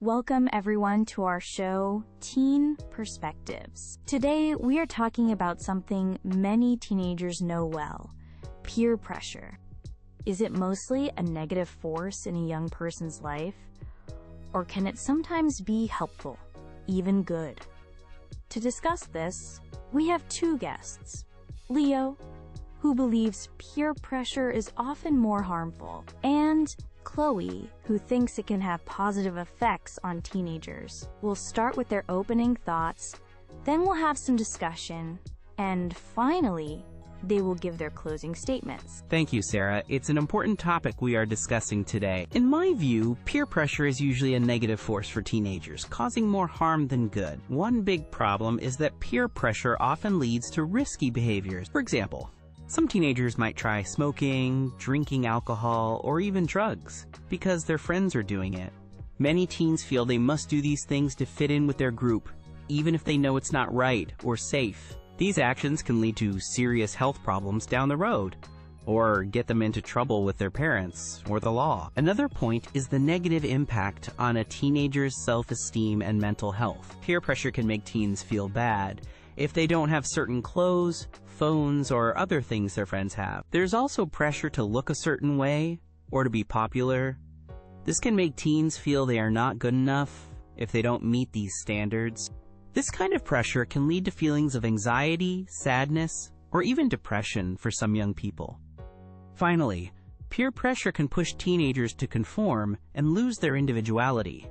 Welcome everyone to our show, Teen Perspectives. Today we are talking about something many teenagers know well, peer pressure. Is it mostly a negative force in a young person's life? Or can it sometimes be helpful, even good? To discuss this, we have two guests. Leo, who believes peer pressure is often more harmful, and Chloe, who thinks it can have positive effects on teenagers. We'll start with their opening thoughts, then we'll have some discussion, and finally, they will give their closing statements. Thank you, Sarah. It's an important topic we are discussing today. In my view, peer pressure is usually a negative force for teenagers, causing more harm than good. One big problem is that peer pressure often leads to risky behaviors. For example, some teenagers might try smoking, drinking alcohol, or even drugs because their friends are doing it. Many teens feel they must do these things to fit in with their group, even if they know it's not right or safe. These actions can lead to serious health problems down the road, or get them into trouble with their parents or the law. Another point is the negative impact on a teenager's self-esteem and mental health. Peer pressure can make teens feel bad if they don't have certain clothes, phones, or other things their friends have. There's also pressure to look a certain way or to be popular. This can make teens feel they are not good enough if they don't meet these standards. This kind of pressure can lead to feelings of anxiety, sadness, or even depression for some young people. Finally, peer pressure can push teenagers to conform and lose their individuality.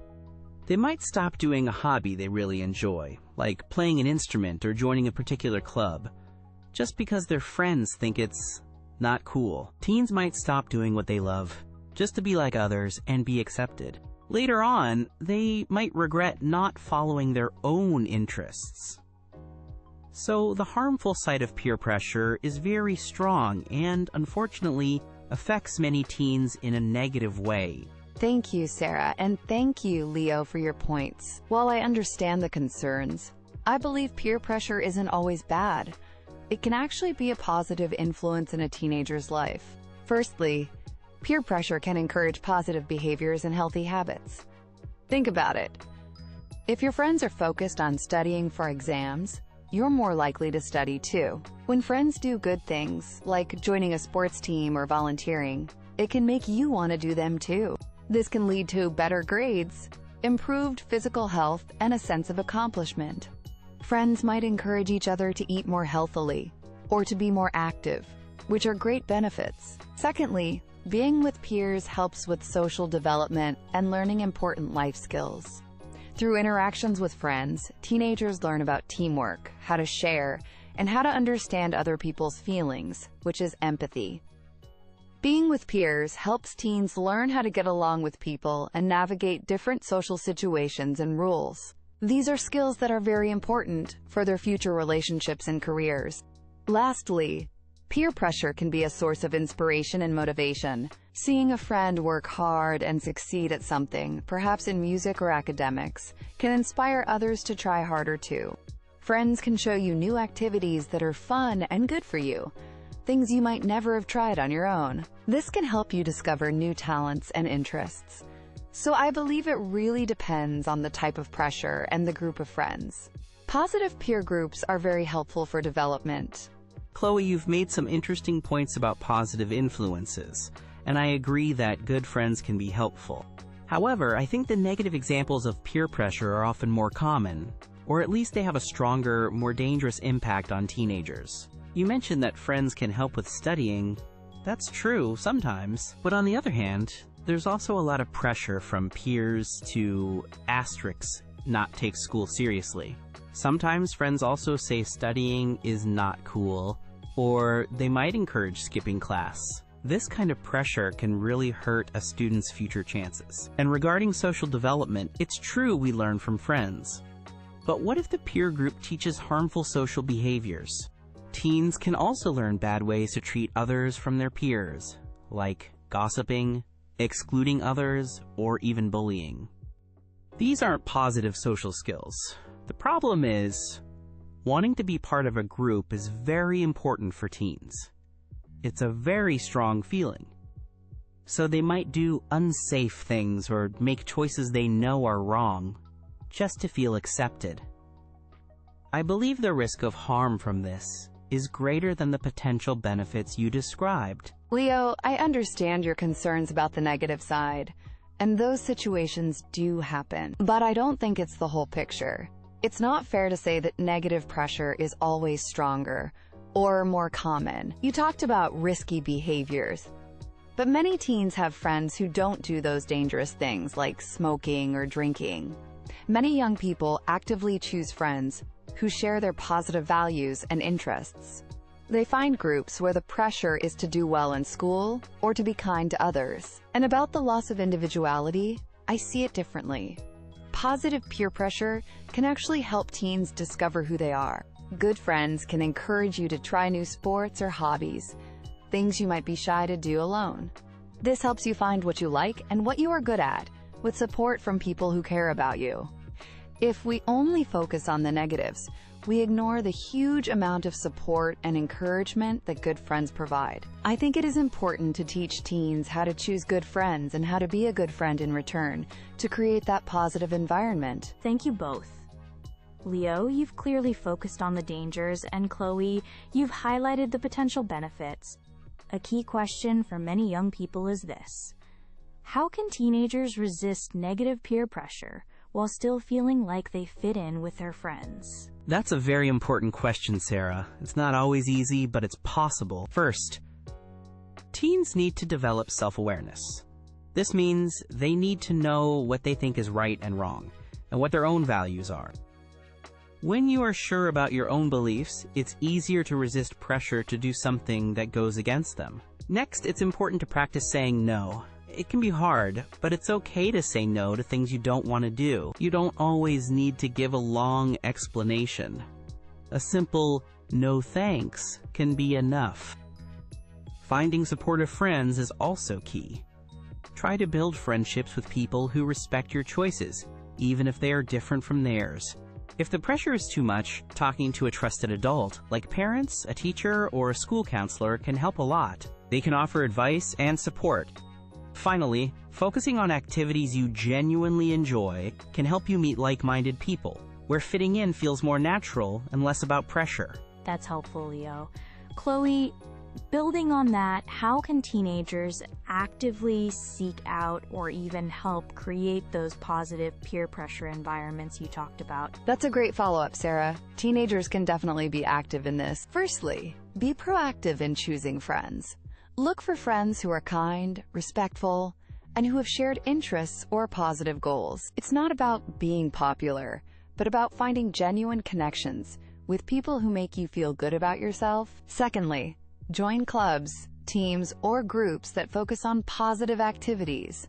They might stop doing a hobby they really enjoy, like playing an instrument or joining a particular club, just because their friends think it's not cool. Teens might stop doing what they love, just to be like others and be accepted. Later on, they might regret not following their own interests. So the harmful side of peer pressure is very strong and, unfortunately, affects many teens in a negative way. Thank you, Sarah, and thank you, Leo, for your points. While I understand the concerns, I believe peer pressure isn't always bad. It can actually be a positive influence in a teenager's life. Firstly, peer pressure can encourage positive behaviors and healthy habits. Think about it. If your friends are focused on studying for exams, you're more likely to study too. When friends do good things, like joining a sports team or volunteering, it can make you want to do them too. This can lead to better grades, improved physical health, and a sense of accomplishment. Friends might encourage each other to eat more healthily or to be more active, which are great benefits. Secondly, being with peers helps with social development and learning important life skills. Through interactions with friends, teenagers learn about teamwork, how to share, and how to understand other people's feelings, which is empathy. Being with peers helps teens learn how to get along with people and navigate different social situations and rules. These are skills that are very important for their future relationships and careers. Lastly, peer pressure can be a source of inspiration and motivation. Seeing a friend work hard and succeed at something, perhaps in music or academics, can inspire others to try harder too. Friends can show you new activities that are fun and good for you, things you might never have tried on your own. This can help you discover new talents and interests. So I believe it really depends on the type of pressure and the group of friends. Positive peer groups are very helpful for development. Chloe, you've made some interesting points about positive influences, and I agree that good friends can be helpful. However, I think the negative examples of peer pressure are often more common, or at least they have a stronger, more dangerous impact on teenagers. You mentioned that friends can help with studying. That's true sometimes, but on the other hand, there's also a lot of pressure from peers to not take school seriously. Sometimes friends also say studying is not cool, or they might encourage skipping class. This kind of pressure can really hurt a student's future chances. And regarding social development, it's true we learn from friends. But what if the peer group teaches harmful social behaviors? Teens can also learn bad ways to treat others from their peers, like gossiping, excluding others, or even bullying. These aren't positive social skills. The problem is, wanting to be part of a group is very important for teens. It's a very strong feeling. so they might do unsafe things or make choices they know are wrong, just to feel accepted. I believe the risk of harm from this is greater than the potential benefits you described. Leo, I understand your concerns about the negative side, and those situations do happen, but I don't think it's the whole picture. It's not fair to say that negative pressure is always stronger or more common. You talked about risky behaviors, but many teens have friends who don't do those dangerous things like smoking or drinking. Many young people actively choose friends who share their positive values and interests. They find groups where the pressure is to do well in school or to be kind to others. And about the loss of individuality, I see it differently. Positive peer pressure can actually help teens discover who they are. Good friends can encourage you to try new sports or hobbies, things you might be shy to do alone. This helps you find what you like and what you are good at, with support from people who care about you. If we only focus on the negatives, we ignore the huge amount of support and encouragement that good friends provide. I think it is important to teach teens how to choose good friends and how to be a good friend in return to create that positive environment. Thank you both. Leo, you've clearly focused on the dangers, and Chloe, you've highlighted the potential benefits. A key question for many young people is this: how can teenagers resist negative peer pressure while still feeling like they fit in with their friends? That's a very important question, Sarah. It's not always easy, but it's possible. First, teens need to develop self-awareness. This means they need to know what they think is right and wrong, and what their own values are. When you are sure about your own beliefs, it's easier to resist pressure to do something that goes against them. Next, it's important to practice saying no. It can be hard, but it's okay to say no to things you don't want to do. You don't always need to give a long explanation. A simple "no thanks" can be enough. Finding supportive friends is also key. Try to build friendships with people who respect your choices, even if they are different from theirs. If the pressure is too much, talking to a trusted adult, like parents, a teacher, or a school counselor, can help a lot. They can offer advice and support. Finally, focusing on activities you genuinely enjoy can help you meet like-minded people, where fitting in feels more natural and less about pressure. That's helpful, Leo. Chloe, building on that, how can teenagers actively seek out or even help create those positive peer pressure environments you talked about? That's a great follow-up, Sarah. Teenagers can definitely be active in this. Firstly, be proactive in choosing friends. Look for friends who are kind, respectful, and who have shared interests or positive goals. It's not about being popular, but about finding genuine connections with people who make you feel good about yourself. Secondly, join clubs, teams, or groups that focus on positive activities.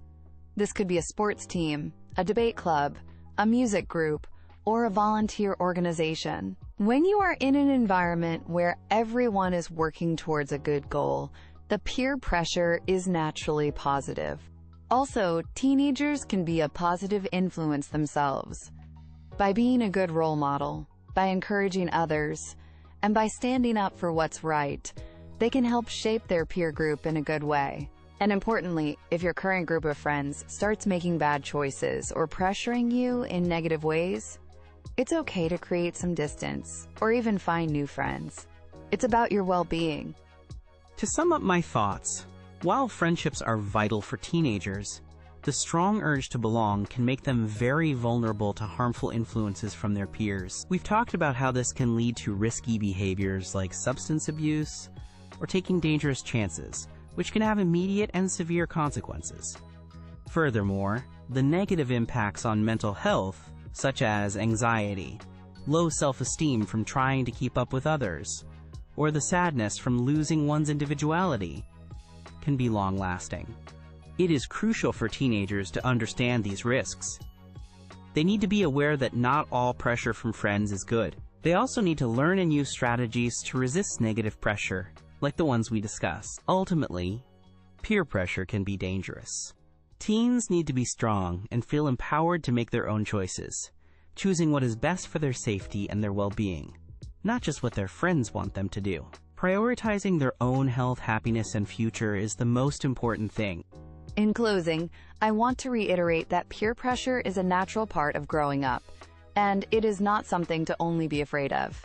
This could be a sports team, a debate club, a music group, or a volunteer organization. When you are in an environment where everyone is working towards a good goal, the peer pressure is naturally positive. Also, teenagers can be a positive influence themselves. By being a good role model, by encouraging others, and by standing up for what's right, they can help shape their peer group in a good way. And importantly, if your current group of friends starts making bad choices or pressuring you in negative ways, it's okay to create some distance or even find new friends. It's about your well-being. To sum up my thoughts, while friendships are vital for teenagers, the strong urge to belong can make them very vulnerable to harmful influences from their peers. We've talked about how this can lead to risky behaviors like substance abuse or taking dangerous chances, which can have immediate and severe consequences. Furthermore, the negative impacts on mental health, such as anxiety, low self-esteem from trying to keep up with others, or the sadness from losing one's individuality, can be long-lasting. It is crucial for teenagers to understand these risks. They need to be aware that not all pressure from friends is good. They also need to learn and use strategies to resist negative pressure, like the ones we discussed. Ultimately, peer pressure can be dangerous. Teens need to be strong and feel empowered to make their own choices, choosing what is best for their safety and their well-being, not just what their friends want them to do. Prioritizing their own health, happiness, and future is the most important thing. In closing, I want to reiterate that peer pressure is a natural part of growing up, and it is not something to only be afraid of.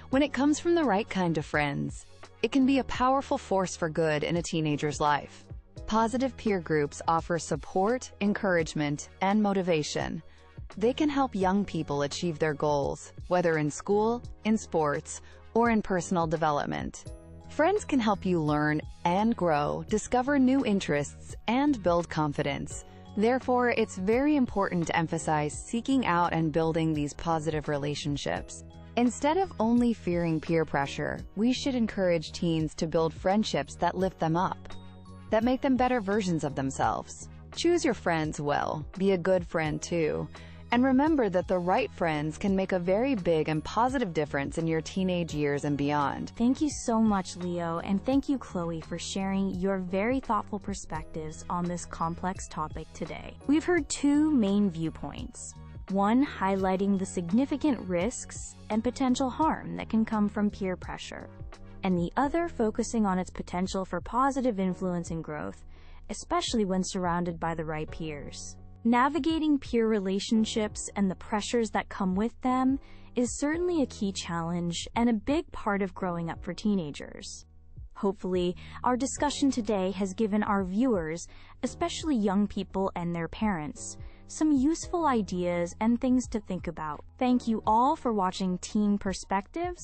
When it comes from the right kind of friends, it can be a powerful force for good in a teenager's life. Positive peer groups offer support, encouragement, and motivation. They can help young people achieve their goals, whether in school, in sports, or in personal development. Friends can help you learn and grow, discover new interests, and build confidence. Therefore, it's very important to emphasize seeking out and building these positive relationships. Instead of only fearing peer pressure, we should encourage teens to build friendships that lift them up, that make them better versions of themselves. Choose your friends well, be a good friend too, and remember that the right friends can make a very big and positive difference in your teenage years and beyond. Thank you so much, Leo, and thank you, Chloe, for sharing your very thoughtful perspectives on this complex topic today. We've heard two main viewpoints. One highlighting the significant risks and potential harm that can come from peer pressure, and the other focusing on its potential for positive influence and growth, especially when surrounded by the right peers. Navigating peer relationships and the pressures that come with them is certainly a key challenge and a big part of growing up for teenagers. Hopefully, our discussion today has given our viewers, especially young people and their parents, some useful ideas and things to think about. Thank you all for watching Teen Perspectives.